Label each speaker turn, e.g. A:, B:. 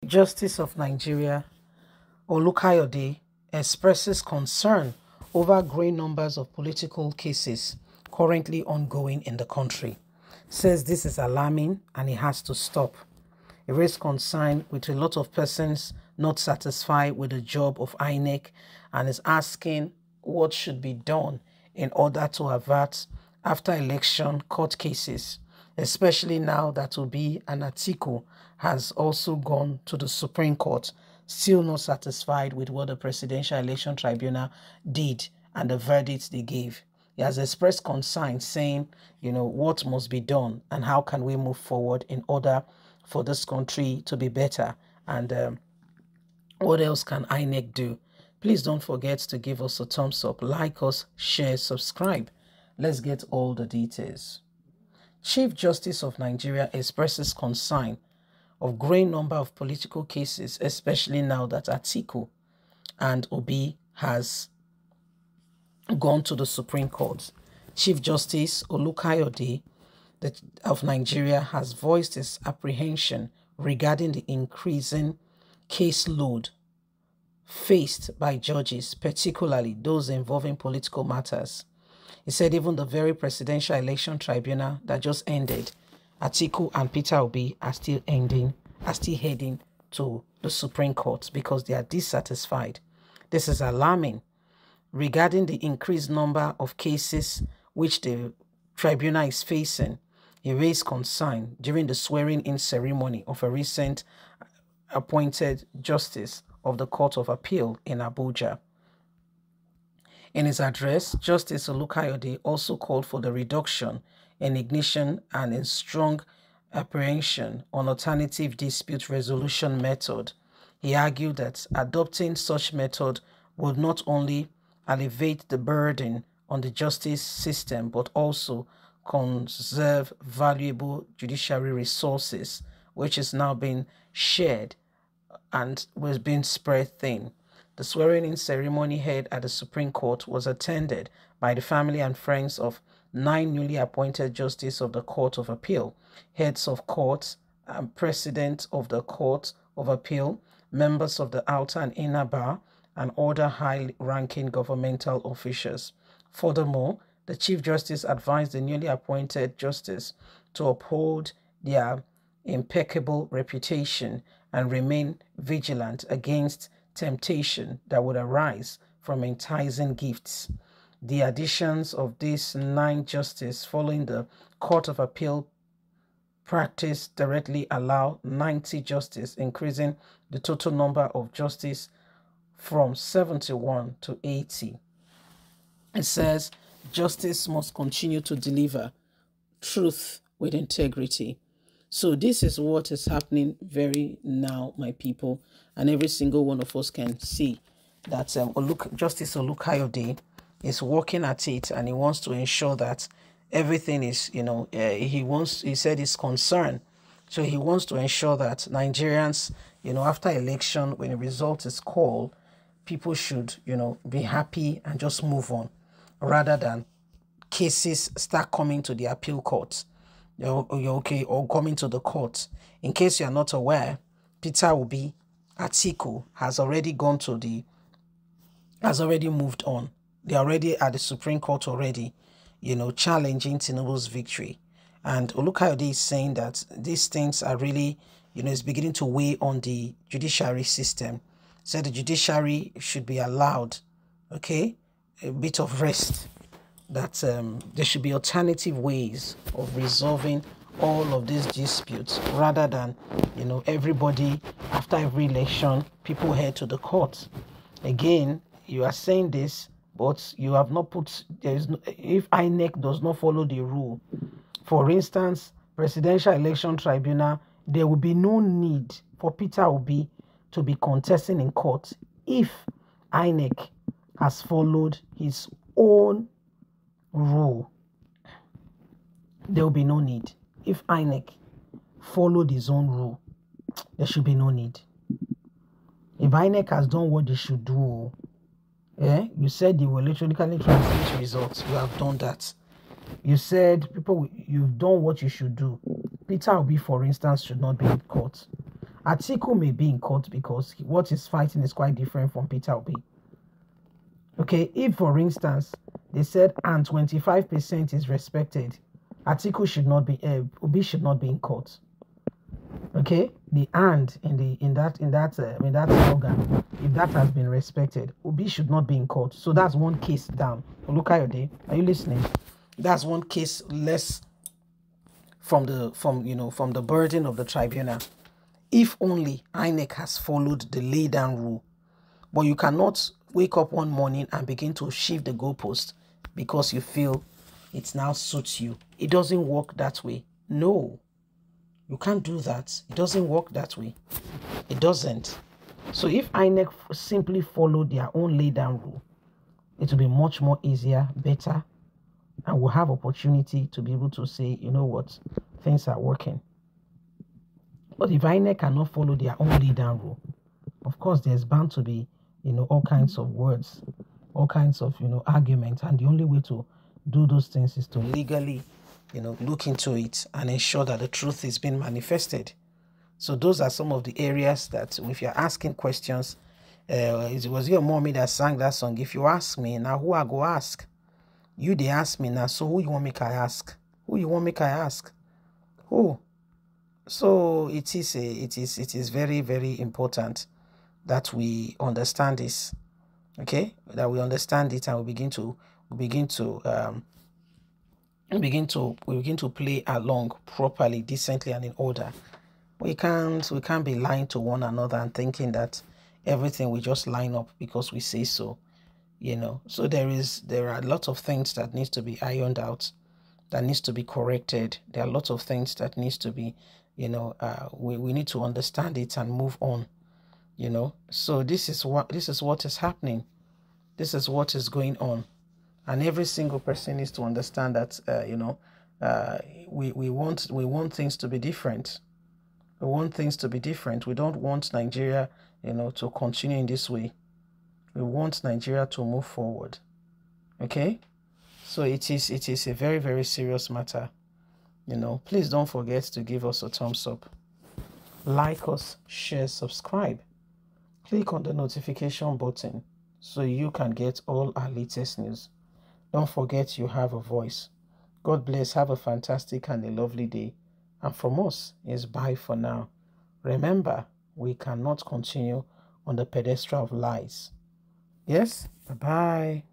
A: Justice of Nigeria, Olukayode, expresses concern over growing numbers of political cases currently ongoing in the country. Says this is alarming and it has to stop. He raised concern with a lot of persons not satisfied with the job of INEC and is asking what should be done in order to avert after election court cases, especially now that Obi and Atiku has also gone to the Supreme Court, still not satisfied with what the Presidential Election Tribunal did and the verdict they gave. He has expressed concern saying, what must be done and how can we move forward in order for this country to be better, and what else can INEC do? Please don't forget to give us a thumbs up, like us, share, subscribe. Let's get all the details. Chief Justice of Nigeria expresses concern of growing number of political cases, especially now that Atiku and Obi has gone to the Supreme Court. Chief Justice Olukayode of Nigeria has voiced his apprehension regarding the increasing caseload faced by judges, particularly those involving political matters. He said even the very Presidential Election Tribunal that just ended, Atiku and Peter Obi are still heading to the Supreme Court because they are dissatisfied. This is alarming. Regarding the increased number of cases which the tribunal is facing, he raised concern during the swearing-in ceremony of a recent appointed justice of the Court of Appeal in Abuja. In his address, Justice Olukayode also called for the reduction in ignition and in strong apprehension on alternative dispute resolution method. He argued that adopting such method would not only alleviate the burden on the justice system but also conserve valuable judiciary resources, which is now being shared and was being spread thin. The swearing-in ceremony held at the Supreme Court was attended by the family and friends of 9 newly appointed justices of the Court of Appeal, heads of courts and president of the Court of Appeal, members of the outer and inner bar, and other high-ranking governmental officials. Furthermore, the Chief Justice advised the newly appointed justice to uphold their impeccable reputation and remain vigilant against temptation that would arise from enticing gifts. The additions of these 9 justices following the Court of Appeal practice directly allow 90 justices, increasing the total number of justices from 71 to 80. It says, justice must continue to deliver truth with integrity. So this is what is happening very now, my people, and every single one of us can see that Justice Olukayode is working at it, and he wants to ensure that everything is, he said he's concerned. So he wants to ensure that Nigerians, after election, when the result is called, people should, be happy and just move on, rather than cases start coming to the appeal courts, or coming to the court. In case you are not aware, Peter Obi, Atiku has already moved on. They're already at the Supreme Court already, challenging Tinubu's victory. And Olukayode is saying that these things are really, it's beginning to weigh on the judiciary system. So the judiciary should be allowed, a bit of rest, that there should be alternative ways of resolving all of these disputes, rather than, everybody, after every election, people head to the court. Again, you are saying this, but you have not put, if INEC does not follow the rule, for instance, Presidential Election Tribunal, there will be no need for Peter Obi to be contesting in court if INEC has followed his own rule. There will be no need. If INEC followed his own rule, there should be no need. If INEC has done what they should do, you said you will electronically transmit results. You have done that. You said you've done what you should do. Peter Obi, for instance, should not be in court. Atiku may be in court because what he's fighting is quite different from Peter Obi. Okay, if for instance they said and 25% is respected, Atiku should not be Obi should not be in court. Okay, the and in that organ, if that has been respected, Obi should not be in court. So that's one case down. Olukayode, are you listening? That's one case less from the burden of the tribunal. If only INEC has followed the lay down rule. But you cannot wake up one morning and begin to shift the goalpost because you feel it now suits you. It doesn't work that way. No, you can't do that. It doesn't work that way. It doesn't. So if INEC simply follow their own lay down rule, it will be much more easier, better, and we'll have opportunity to be able to say, you know what, things are working. But if INEC cannot follow their own lay down rule, of course, there's bound to be, all kinds of words, all kinds of, arguments. And the only way to do those things is to legally, look into it and ensure that the truth is being manifested. So those are some of the areas that if you're asking questions, it was your mommy that sang that song. If you ask me, now who I go ask? You they ask me now, so who you want me to ask? Who you want me to ask? Who? So it is very, very important that we understand this, okay? That we understand it and we begin to play along properly, decently, and in order. We can't be lying to one another and thinking that everything will just line up because we say so, So there are a lot of things that needs to be ironed out, that needs to be corrected. There are lots of things that needs to be, we need to understand it and move on. So this is what is happening. This is what is going on, and every single person needs to understand that we want things to be different. We want things to be different. We don't want Nigeria to continue in this way. We want Nigeria to move forward. Okay, so it is a very, very serious matter. Please don't forget to give us a thumbs up, like us, share, subscribe. Click on the notification button so you can get all our latest news. Don't forget you have a voice. God bless. Have a fantastic and a lovely day. And from us is bye for now. Remember, we cannot continue on the pedestal of lies. Yes? Bye-bye.